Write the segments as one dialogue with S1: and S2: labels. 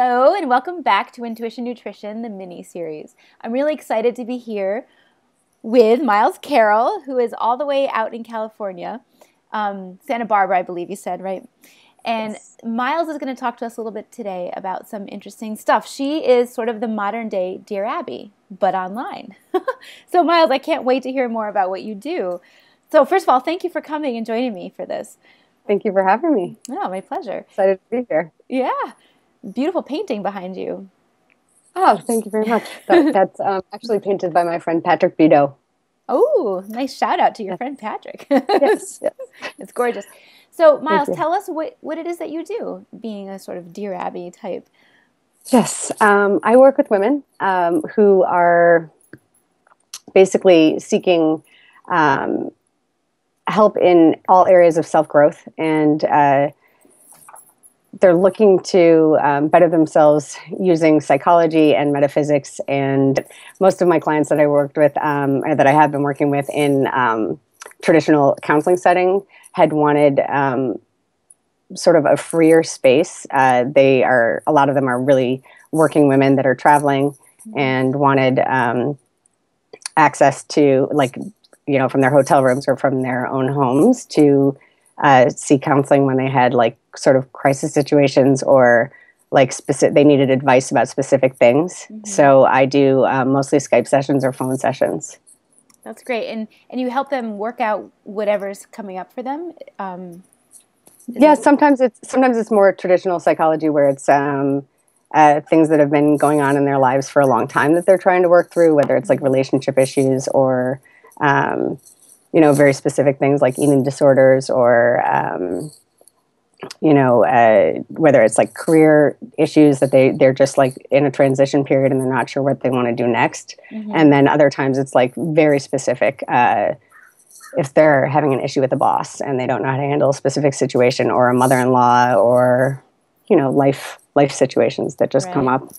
S1: Hello, and welcome back to Intuition Nutrition, the mini-series. I'm really excited to be here with Miles Carroll, who is all the way out in California, Santa Barbara, I believe you said, right? And
S2: Yes.
S1: Miles is going to talk to us a little bit today about some interesting stuff. She is sort of the modern day Dear Abby, but online. So Miles, I can't wait to hear more about what you do. So first of all, thank you for coming and joining me for this.
S2: Thank you for having me.
S1: Yeah, my pleasure.
S2: Excited to be here.
S1: Yeah, beautiful painting behind you.
S2: Oh, thank you very much. That's actually painted by my friend Patrick Bido.
S1: Oh, nice shout out to your
S2: Yes,
S1: friend Patrick.
S2: yes, yes.
S1: It's gorgeous. So,
S2: Thank
S1: Miles,
S2: you.
S1: tell us what it is that you do, being a sort of Dear Abby type.
S2: Yes, I work with women who are basically seeking um, help in all areas of self-growth, and they're looking to better themselves using psychology and metaphysics. And most of my clients that I worked with, or that I have been working with in traditional counseling setting, had wanted sort of a freer space. A lot of them are really working women that are traveling and wanted access to, like, from their hotel rooms or from their own homes to seek counseling when they had like sort of crisis situations, or like they needed advice about specific things. So I do mostly Skype sessions or phone sessions.
S1: That's great. And you help them work out whatever's coming up for them. Is
S2: Yeah,
S1: that
S2: sometimes it's more traditional psychology, where it's things that have been going on in their lives for a long time that they're trying to work through, whether it's like relationship issues or very specific things like eating disorders, or whether it's like career issues that they're just like in a transition period and they're not sure what they want to do next. And then other times it's like very specific. If they're having an issue with a boss and they don't know how to handle a specific situation, or a mother-in-law, or life situations that just come
S1: right?
S2: up.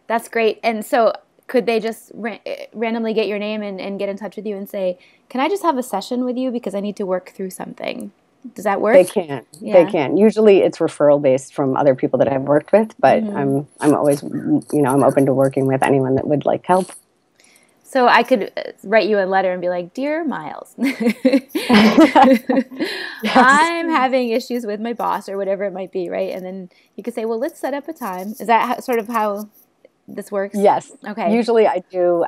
S1: That's great. And so, could they just randomly get your name and get in touch with you and say, "Can I just have a session with you because I need to work through something"? Does that work?
S2: They
S1: Yeah.
S2: can. Usually it's referral based from other people that I've worked with, but I'm always, I'm open to working with anyone that would like help.
S1: So I could write you a letter and be like, "Dear Miles,
S2: Yes.
S1: I'm having issues with my boss," or whatever it might be, right? And then you could say, "Well, let's set up a time." Is that sort of how this works?
S2: Yes.
S1: Okay.
S2: Usually I do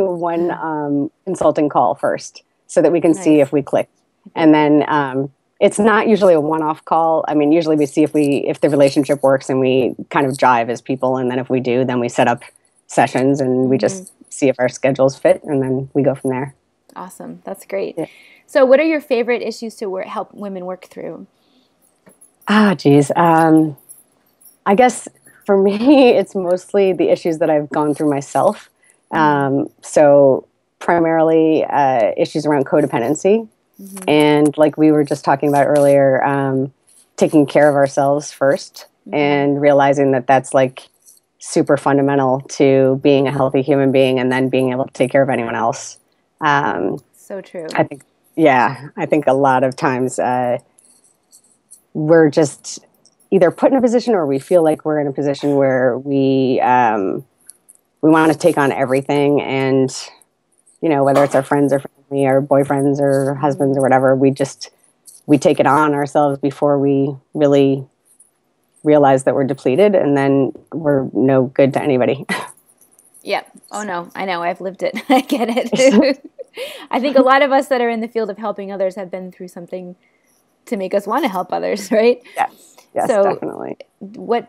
S2: one consulting call first, so that we can see
S1: Nice.
S2: if we click. And then it's not usually a one-off call. I mean, usually we see if the relationship works and we kind of jive as people, and then if we do, then we set up sessions and we just see if our schedules fit, and then we go from there.
S1: Awesome. That's great.
S2: Yeah.
S1: So what are your favorite issues to help women work through?
S2: Geez. I guess for me, it's mostly the issues that I've gone through myself. So primarily issues around codependency. And like we were just talking about earlier, taking care of ourselves first, and realizing that that's like super fundamental to being a healthy human being, and then being able to take care of anyone else.
S1: So true.
S2: I think a lot of times we're just either put in a position, or we feel like we're in a position where we want to take on everything, and whether it's our friends or family or boyfriends or husbands or whatever, we take it on ourselves before we really realize that we're depleted, and then we're no good to anybody.
S1: Yep. Oh no, I know. I've lived it. I get it. I think a lot of us that are in the field of helping others have been through something to make us want to help others, right?
S2: Yes,
S1: So
S2: definitely.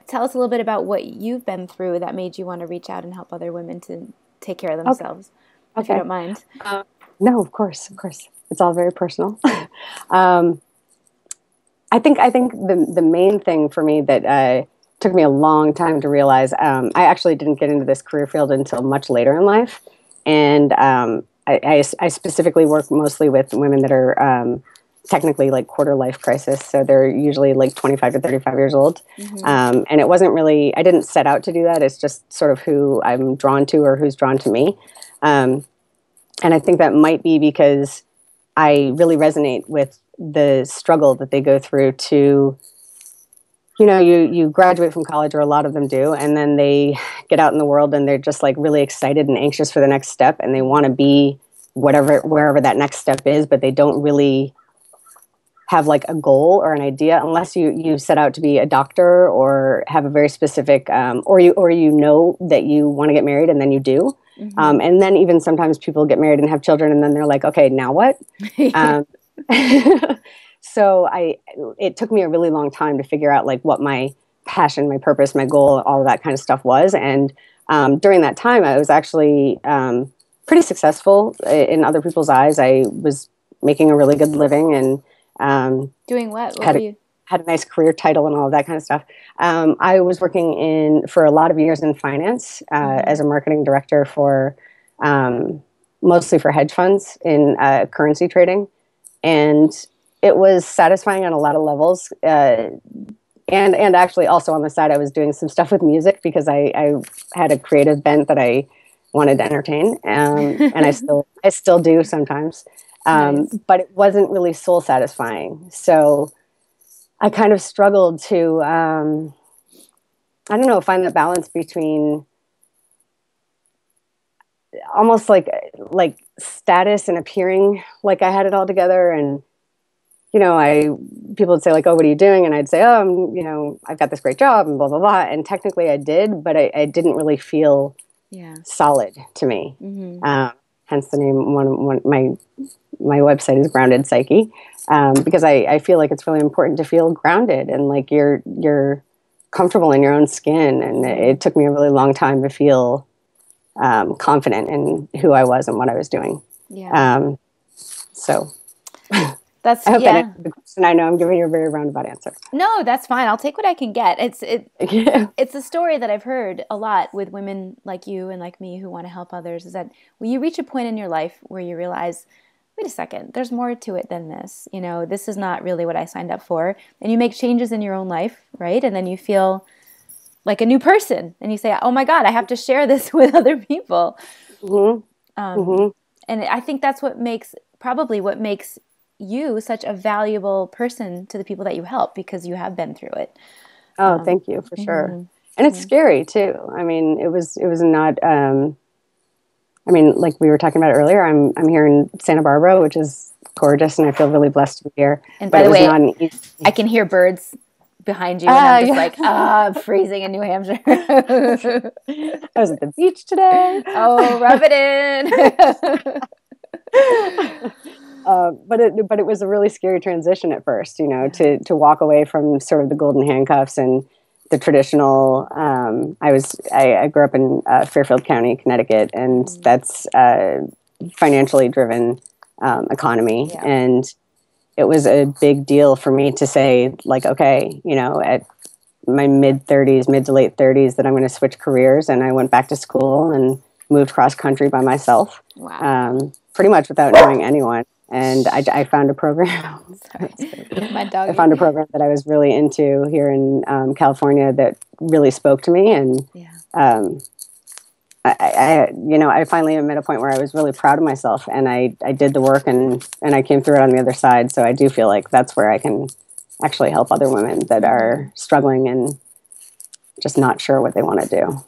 S1: tell us a little bit about what you've been through that made you want to reach out and help other women to take care of themselves, if you
S2: Okay.
S1: don't mind.
S2: No, of course, of course. It's all very personal. I think the main thing for me that took me a long time to realize, I actually didn't get into this career field until much later in life, and I specifically work mostly with women that are technically like quarter life crisis, so they're usually like 25 to 35 years old. And it wasn't really, I didn't set out to do that. It's just sort of who I'm drawn to, or who's drawn to me. And I think that might be because I really resonate with the struggle that they go through to you graduate from college, or a lot of them do, and then they get out in the world and they're just like really excited and anxious for the next step, and they want to be wherever that next step is, but they don't really have like a goal or an idea unless you set out to be a doctor or have a very specific or you know that you want to get married, and then you do. And then even sometimes people get married and have children, and then they're like, okay, now what? So it took me a really long time to figure out like what my passion, my purpose, my goal, all of that kind of stuff was. And during that time, I was actually pretty successful in other people's eyes. I was making a really good living and
S1: doing what?
S2: Had a nice career title and all of that kind of stuff. I was working for a lot of years in finance as a marketing director for mostly for hedge funds in currency trading, and it was satisfying on a lot of levels. And actually also on the side, I was doing some stuff with music because I had a creative bent that I wanted to entertain, and I still do sometimes. Nice. But it wasn't really soul satisfying. So I kind of struggled to, I don't know, find the balance between almost like status and appearing like I had it all together. And, people would say like, oh, what are you doing? And I'd say, oh, I've got this great job and blah, blah, blah. And technically I did, but I didn't really feel solid to me. Hence the name. My website is Grounded Psyche, because I feel like it's really important to feel grounded and like you're comfortable in your own skin. And it took me a really long time to feel confident in who I was and what I was doing. Yeah. So
S1: that's,
S2: I hope that answered the question. I know I'm giving you a very roundabout answer.
S1: No, that's fine. I'll take what I can get. It's a story that I've heard a lot with women like you and like me who want to help others, is that when you reach a point in your life where you realize, wait a second, there's more to it than this. This is not really what I signed up for. And you make changes in your own life, right? And then you feel like a new person. And you say, oh my God, I have to share this with other people. And I think that's what makes you such a valuable person to the people that you help, because you have been through it.
S2: Oh, thank you, for sure. And it's scary too. I mean, it was not, like we were talking about earlier, I'm here in Santa Barbara, which is gorgeous, and I feel really blessed to be here.
S1: And by the way, I can hear birds behind you, and I'm just like, freezing in New Hampshire.
S2: I was at the beach today.
S1: Oh, rub it in.
S2: But it was a really scary transition at first, to walk away from sort of the golden handcuffs and the traditional. I grew up in Fairfield County, Connecticut, and that's a financially driven economy, and it was a big deal for me to say, like, okay, at my mid to late 30s, that I'm going to switch careers, and I went back to school and moved cross country by myself.
S1: Wow.
S2: Pretty much without knowing anyone. And I found a program.
S1: My dog.
S2: I found a program that I was really into here in California that really spoke to me. And I finally am at a point where I was really proud of myself, and I did the work, and I came through it on the other side. So I do feel like that's where I can actually help other women that are struggling and just not sure what they want to do.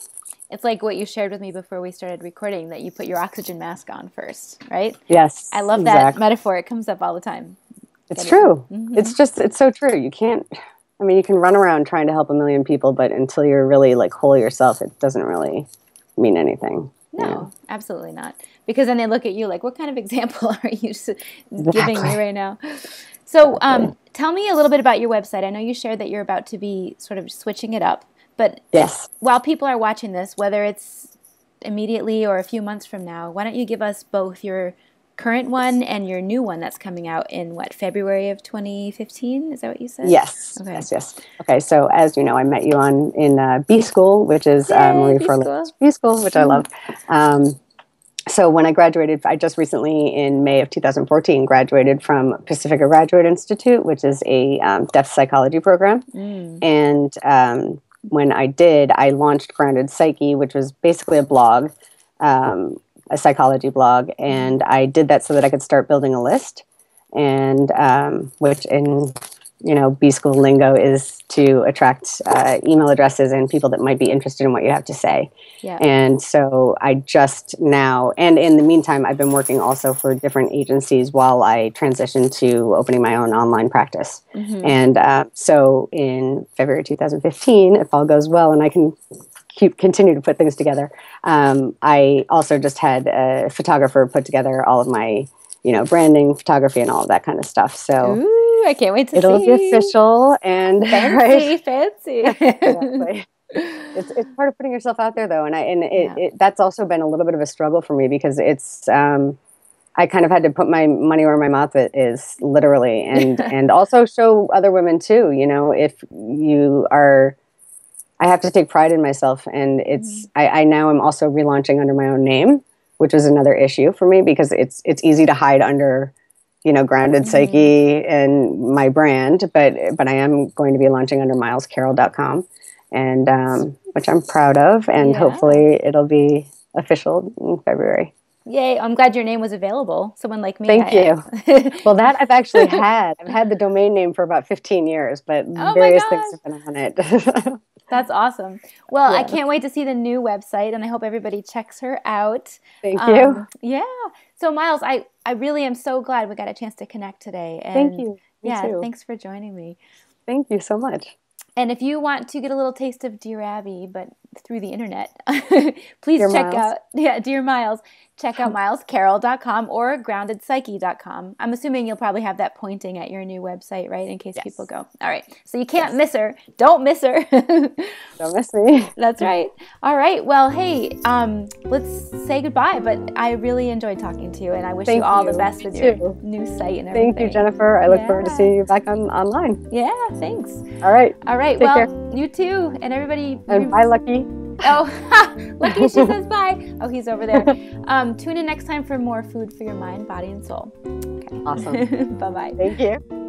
S1: It's like what you shared with me before we started recording, that you put your oxygen mask on first, right?
S2: Yes.
S1: I love that metaphor. It comes up all the time.
S2: It's true. It's so true. You can't, you can run around trying to help a million people, but until you're really like whole yourself, it doesn't really mean anything.
S1: No, absolutely not. Because then they look at you like, what kind of example are you giving me right now? So tell me a little bit about your website. I know you shared that you're about to be sort of switching it up. But
S2: yes,
S1: while people are watching this, whether it's immediately or a few months from now, why don't you give us both your current one and your new one that's coming out in, February of 2015? Is that what you said?
S2: Yes. Okay. Yes. Okay, so as you know, I met you in B School, which is Marie Forleo's B School, which I love. So when I graduated, I just recently, in May of 2014, graduated from Pacifica Graduate Institute, which is a depth psychology program. And when I did, I launched Grounded Psyche, which was basically a blog, a psychology blog, and I did that so that I could start building a list, and which in B-school lingo is to attract email addresses and people that might be interested in what you have to say.
S1: Yeah.
S2: And so I just now, and in the meantime, I've been working also for different agencies while I transition to opening my own online practice.
S1: Mm-hmm.
S2: And so in February 2015, if all goes well and I can continue to put things together, I also just had a photographer put together all of my, branding, photography, and all of that kind of stuff. So
S1: ooh, I can't wait to
S2: it'll
S1: see.
S2: be official and
S1: fancy, fancy.
S2: Exactly. It's part of putting yourself out there, though, and that's also been a little bit of a struggle for me because it's I kind of had to put my money where my mouth is, literally, and also show other women too. If you are. I have to take pride in myself, and I now am also relaunching under my own name, which is another issue for me because it's easy to hide under, Grounded Psyche and my brand, but I am going to be launching under milescarroll.com, and which I'm proud of, and hopefully it'll be official in February.
S1: Yay, I'm glad your name was available. Someone like me.
S2: Thank you. Well, that I've actually had. I've had the domain name for about 15 years, but various things have been on it.
S1: That's awesome. Well, I can't wait to see the new website, and I hope everybody checks her out.
S2: Thank you.
S1: Yeah. So, Miles, I really am so glad we got a chance to connect today. And
S2: thank you. Me too.
S1: Thanks for joining me.
S2: Thank you so much.
S1: And if you want to get a little taste of Dear Abby, but through the internet, please check out Dear Miles. Check out milescarroll.com or groundedpsyche.com. I'm assuming you'll probably have that pointing at your new website, right? In case people go. All right. So you can't miss her. Don't miss her.
S2: Don't miss me.
S1: That's right. All right. Well, hey, let's say goodbye. But I really enjoyed talking to you, and I wish you all the best with your new site and everything.
S2: Thank you, Jennifer. I look forward to seeing you back online.
S1: Yeah, thanks.
S2: All right.
S1: All right.
S2: Take care.
S1: You too. And everybody.
S2: And bye, Lucky.
S1: Oh, Lucky, she says bye. Oh, he's over there. Tune in next time for more food for your mind, body, and soul. Okay.
S2: Awesome.
S1: Bye-bye.
S2: Thank you.